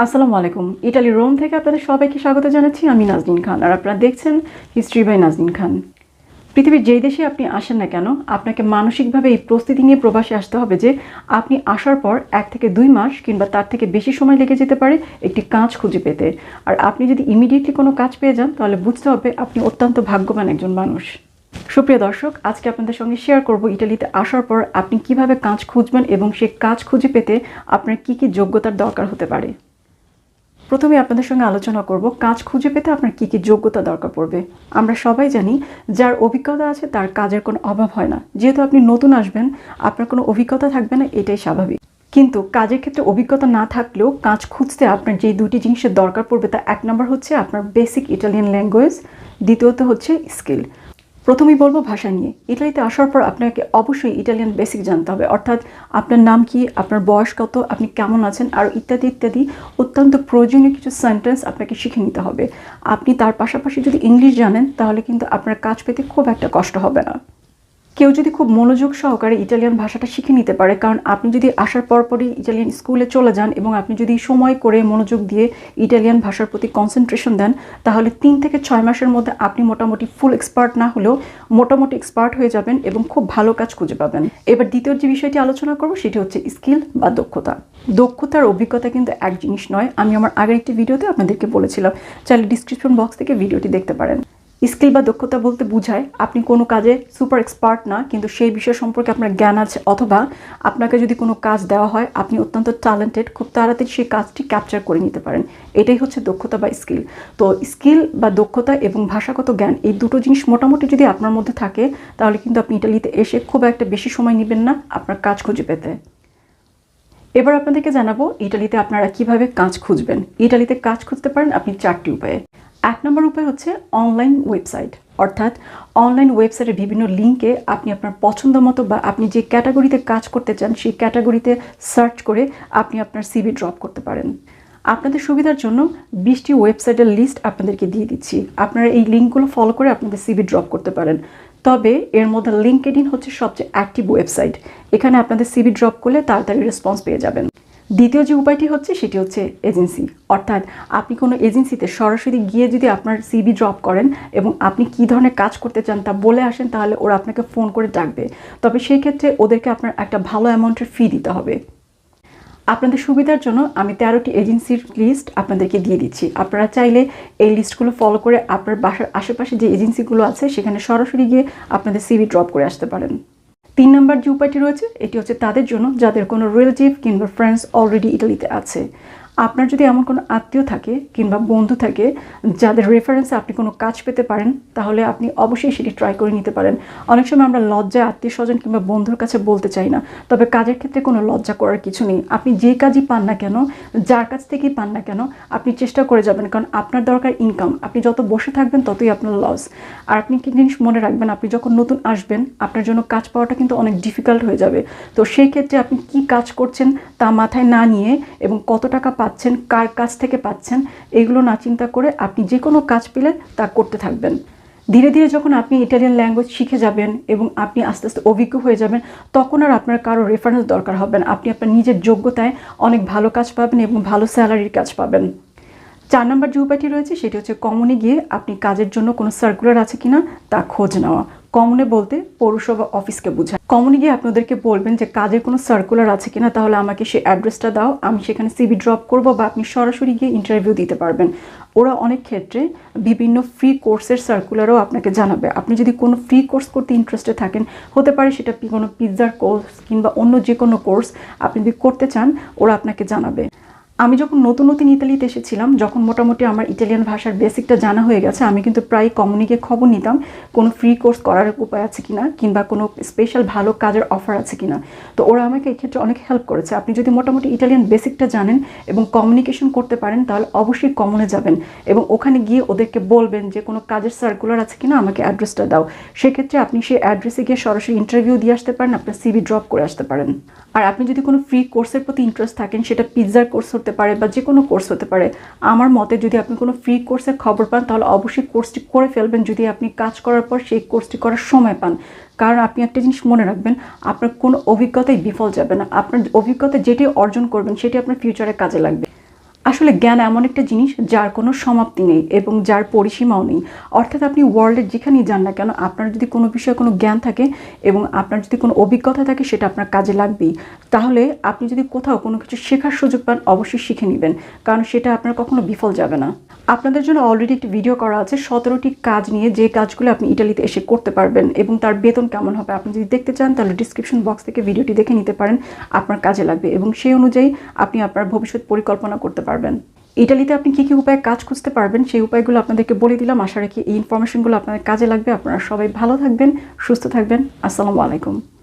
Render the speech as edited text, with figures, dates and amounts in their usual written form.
আসসালামু আলাইকুম। Italy Rome থেকে আপনাদের সবাইকে স্বাগত জানাচ্ছি। আমি নাজনীন খান, আর আপনারা দেখছেন হিস্ট্রি বাই নাজনীন খান। পৃথিবীর যেই দেশে আপনি আসেন না কেন, আপনাকে মানসিকভাবে এই প্রস্তুতি নিয়ে প্রবাসে আসতে হবে যে আপনি আসার পর 1 থেকে 2 মাস কিংবা তার থেকে বেশি সময় লেগে যেতে পারে একটি কাজ খুঁজে পেতে। আর আপনি যদি ইমিডিয়েটলি কোনো কাজ পেয়ে যান, তাহলে বুঝতে হবে আপনি অত্যন্ত ভাগ্যবান একজন মানুষ। সুপ্রিয় দর্শক, আজকে আপনাদের সঙ্গে শেয়ার করব ইটালিতে আসার পর আপনি কিভাবে কাজ খুঁজবেন এবং সেই কাজ খুঁজে পেতে আপনার কী কী যোগ্যতার দরকার হতে পারে। প্রথমে আপনাদের সঙ্গে আলোচনা করব কাজ খুঁজে পেতে আপনার কী কী যোগ্যতা দরকার পড়বে। আমরা সবাই জানি যার অভিজ্ঞতা আছে তার কাজের কোনো অভাব হয় না। যেহেতু আপনি নতুন আসবেন, আপনার কোনো অভিজ্ঞতা থাকবে না, এটাই স্বাভাবিক। কিন্তু কাজের ক্ষেত্রে অভিজ্ঞতা না থাকলেও কাজ খুঁজতে আপনার যেই দুটি জিনিসের দরকার পড়বে, তা 1 নম্বর হচ্ছে আপনার বেসিক ইটালিয়ান ল্যাঙ্গুয়েজ, দ্বিতীয়ত হচ্ছে স্কিল। প্রথমেই বলবো ভাষা নিয়ে। ইটালিতে আসার পর আপনাকে অবশ্যই ইটালিয়ান বেসিক জানতে হবে, অর্থাৎ আপনার নাম কি, আপনার বয়স কত, আপনি কেমন আছেন, আর ইত্যাদি ইত্যাদি অত্যন্ত প্রয়োজনীয় কিছু সেন্টেন্স আপনাকে শিখে নিতে হবে। আপনি তার পাশাপাশি যদি ইংলিশ জানেন, তাহলে কিন্তু আপনার কাজ পেতে খুব একটা কষ্ট হবে না। কেউ যদি খুব মনোযোগ সহকারে ইটালিয়ান ভাষাটা শিখে নিতে পারে, কারণ আপনি যদি আসার পরপরই ইটালিয়ান স্কুলে চলে যান এবং আপনি যদি সময় করে মনোযোগ দিয়ে ইটালিয়ান ভাষার প্রতি কনসেন্ট্রেশন দেন, তাহলে 3 থেকে 6 মাসের মধ্যে আপনি মোটামুটি ফুল এক্সপার্ট না হলেও মোটামুটি এক্সপার্ট হয়ে যাবেন এবং খুব ভালো কাজ খুঁজে পাবেন। এবার দ্বিতীয় যে বিষয়টি আলোচনা করব সেটি হচ্ছে স্কিল বা দক্ষতা। দক্ষতার অভিজ্ঞতা কিন্তু এক জিনিস নয়। আমি আমার আগের একটি ভিডিওতে আপনাদেরকে বলেছিলাম, চাইলে ডিসক্রিপশন বক্স থেকে ভিডিওটি দেখতে পারেন। স্কিল বা দক্ষতা বলতে বোঝায় আপনি কোনো কাজে সুপার এক্সপার্ট না, কিন্তু সেই বিষয় সম্পর্কে আপনার জ্ঞান আছে, অথবা আপনাকে যদি কোনো কাজ দেওয়া হয় আপনি অত্যন্ত ট্যালেন্টেড, খুব তাড়াতাড়ি সেই কাজটি ক্যাপচার করে নিতে পারেন। এটাই হচ্ছে দক্ষতা বা স্কিল। তো স্কিল বা দক্ষতা এবং ভাষাগত জ্ঞান, এই দুটো জিনিস মোটামুটি যদি আপনার মধ্যে থাকে, তাহলে কিন্তু আপনি ইটালিতে এসে খুব একটা বেশি সময় নেবেন না আপনার কাজ খুঁজে পেতে। এবার আপনাদেরকে জানাবো ইটালিতে আপনারা কিভাবে কাজ খুঁজবেন। ইটালিতে কাজ খুঁজতে পারেন আপনি 4টি উপায়ে। 1 নম্বর উপায় হচ্ছে অনলাইন ওয়েবসাইট, অর্থাৎ অনলাইন ওয়েবসাইটের বিভিন্ন লিঙ্কে আপনি আপনার পছন্দ মতো বা আপনি যে ক্যাটাগরিতে কাজ করতে চান সেই ক্যাটাগরিতে সার্চ করে আপনি আপনার সিভি ড্রপ করতে পারেন। আপনাদের সুবিধার জন্য 20টি ওয়েবসাইটের লিস্ট আপনাদেরকে দিয়ে দিচ্ছি। আপনারা এই লিঙ্কগুলো ফলো করে আপনাদের সিভি ড্রপ করতে পারেন। তবে এর মধ্যে লিঙ্কডইন হচ্ছে সবচেয়ে অ্যাক্টিভ ওয়েবসাইট। এখানে আপনাদের সিভি ড্রপ করলে তাড়াতাড়ি রেসপন্স পেয়ে যাবেন। দ্বিতীয় যে উপায়টি হচ্ছে সেটি হচ্ছে এজেন্সি, অর্থাৎ আপনি কোনো এজেন্সিতে সরাসরি গিয়ে যদি আপনার সিভি ড্রপ করেন এবং আপনি কী ধরনের কাজ করতে চান তা বলে আসেন, তাহলে ওরা আপনাকে ফোন করে ডাকবে। তবে সেই ক্ষেত্রে ওদেরকে আপনার একটা ভালো অ্যামাউন্টের ফি দিতে হবে। আপনাদের সুবিধার জন্য আমি 13টি এজেন্সির লিস্ট আপনাদেরকে দিয়ে দিচ্ছি। আপনারা চাইলে এই লিস্টগুলো ফলো করে আপনার বাসার আশেপাশে যে এজেন্সিগুলো আছে সেখানে সরাসরি গিয়ে আপনাদের সিভি ড্রপ করে আসতে পারেন। 3 নম্বর যে উপায়টি রয়েছে এটি হচ্ছে তাদের জন্য যাদের কোনো রিলেটিভ কিংবা ফ্রেন্ডস অলরেডি ইটালিতে আছে। আপনার যদি এমন কোনো আত্মীয় থাকে কিংবা বন্ধু থাকে যাদের রেফারেন্সে আপনি কোনো কাজ পেতে পারেন, তাহলে আপনি অবশ্যই সেটি ট্রাই করে নিতে পারেন। অনেক সময় আমরা লজ্জায় আত্মীয় স্বজন কিংবা বন্ধুর কাছে বলতে চাই না, তবে কাজের ক্ষেত্রে কোনো লজ্জা করার কিছু নেই। আপনি যে কাজই পান না কেন, যার কাছ থেকেই পান না কেন, আপনি চেষ্টা করে যাবেন, কারণ আপনার দরকার ইনকাম। আপনি যত বসে থাকবেন ততই আপনার লস। আর আপনি কি জিনিস মনে রাখবেন, আপনি যখন নতুন আসবেন আপনার জন্য কাজ পাওয়াটা কিন্তু অনেক ডিফিকাল্ট হয়ে যাবে। তো সেই ক্ষেত্রে আপনি কি কাজ করছেন তা মাথায় না নিয়ে এবং কত টাকা পাচ্ছেন, কার কাছ থেকে পাচ্ছেন, এগুলো না চিন্তা করে আপনি যে কোনো কাজ পেলে তা করতে থাকবেন। ধীরে ধীরে যখন আপনি ইটালিয়ান ল্যাঙ্গুয়েজ শিখে যাবেন এবং আপনি আস্তে আস্তে অভিজ্ঞ হয়ে যাবেন, তখন আর আপনার কারো রেফারেন্স দরকার হবে না। আপনি আপনার নিজের যোগ্যতায় অনেক ভালো কাজ পাবেন এবং ভালো স্যালারির কাজ পাবেন। 4 নম্বর যে উপায়টি রয়েছে সেটি হচ্ছে কমনে গিয়ে আপনি কাজের জন্য কোনো সার্কুলার আছে কিনা তা খোঁজ নেওয়া। কমনে বলতে পৌরসভা অফিসকে বোঝায়। কমনে গিয়ে আপনি ওদেরকে বলবেন যে কাজের কোনো সার্কুলার আছে কিনা, তাহলে আমাকে সেই অ্যাড্রেসটা দাও, আমি সেখানে সিভি ড্রপ করব, বা আপনি সরাসরি গিয়ে ইন্টারভিউ দিতে পারবেন। ওরা অনেক ক্ষেত্রে বিভিন্ন ফ্রি কোর্সের সার্কুলারও আপনাকে জানাবে। আপনি যদি কোনো ফ্রি কোর্স করতে ইন্টারেস্টেড থাকেন, হতে পারে সেটা কোনো পিৎজার কোর্স কিংবা অন্য যে কোনো কোর্স আপনি যদি করতে চান, ওরা আপনাকে জানাবে। আমি যখন নতুন ইতালিতে এসেছিলাম, যখন মোটামুটি আমার ইটালিয়ান ভাষার বেসিকটা জানা হয়ে গেছে, আমি কিন্তু প্রায় কমিউনিকে খবর নিতাম কোনো ফ্রি কোর্স করার উপায় আছে কিনা কিংবা কোনো স্পেশাল ভালো কাজের অফার আছে কিনা। তো ওরা আমাকে এই ক্ষেত্রে অনেক হেল্প করেছে। আপনি যদি মোটামুটি ইটালিয়ান বেসিকটা জানেন এবং কমিউনিকেশন করতে পারেন, তাহলে অবশ্যই কমনে যাবেন এবং ওখানে গিয়ে ওদেরকে বলবেন যে কোনো কাজের সার্কুলার আছে কিনা, আমাকে অ্যাড্রেসটা দাও। সেক্ষেত্রে আপনি সেই অ্যাড্রেসে গিয়ে সরাসরি ইন্টারভিউ দিয়ে আসতে পারেন, আপনার সিভি ড্রপ করে আসতে পারেন। আর আপনি যদি কোনো ফ্রি কোর্সের প্রতি ইন্টারেস্ট থাকেন, সেটা পিৎজার কোর্স হতে পারে বা যে কোনো কোর্স হতে পারে, আমার মতে যদি আপনি কোনো ফ্রি কোর্সের খবর পান, তাহলে অবশ্যই কোর্সটি করে ফেলবেন যদি আপনি কাজ করার পর সেই কোর্সটি করার সময় পান। কারণ আপনি একটা জিনিস মনে রাখবেন, আপনার কোনো অভিজ্ঞতাই বিফল যাবে না। আপনার অভিজ্ঞতা যেটি অর্জন করবেন সেটি আপনার ফিউচারে কাজে লাগবে। আসলে জ্ঞান এমন একটা জিনিস যার কোনো সমাপ্তি নেই এবং যার পরিসীমাও নেই। অর্থাৎ আপনি ওয়ার্ল্ডের যেখানেই যান না কেন, আপনার যদি কোনো বিষয়ে কোনো জ্ঞান থাকে এবং আপনার যদি কোনো অভিজ্ঞতা থাকে, সেটা আপনার কাজে লাগবেই। তাহলে আপনি যদি কোথাও কোনো কিছু শেখার সুযোগ পান, অবশ্যই শিখে নেবেন, কারণ সেটা আপনার কখনো বিফল যাবে না। আপনাদের জন্য অলরেডি একটি ভিডিও করা আছে 17টি কাজ নিয়ে, যে কাজগুলো আপনি ইটালিতে এসে করতে পারবেন এবং তার বেতন কেমন হবে। আপনি যদি দেখতে চান তাহলে ডিসক্রিপশন বক্স থেকে ভিডিওটি দেখে নিতে পারেন, আপনার কাজে লাগবে এবং সেই অনুযায়ী আপনি আপনার ভবিষ্যৎ পরিকল্পনা করতে পারবেন। ইটালিতে আপনি কী কী উপায়ে কাজ খুঁজতে পারবেন সেই উপায়গুলো আপনাদেরকে বলে দিলাম। আশা রাখি এই ইনফরমেশনগুলো আপনাদের কাজে লাগবে। আপনারা সবাই ভালো থাকবেন, সুস্থ থাকবেন। আসসালামু আলাইকুম।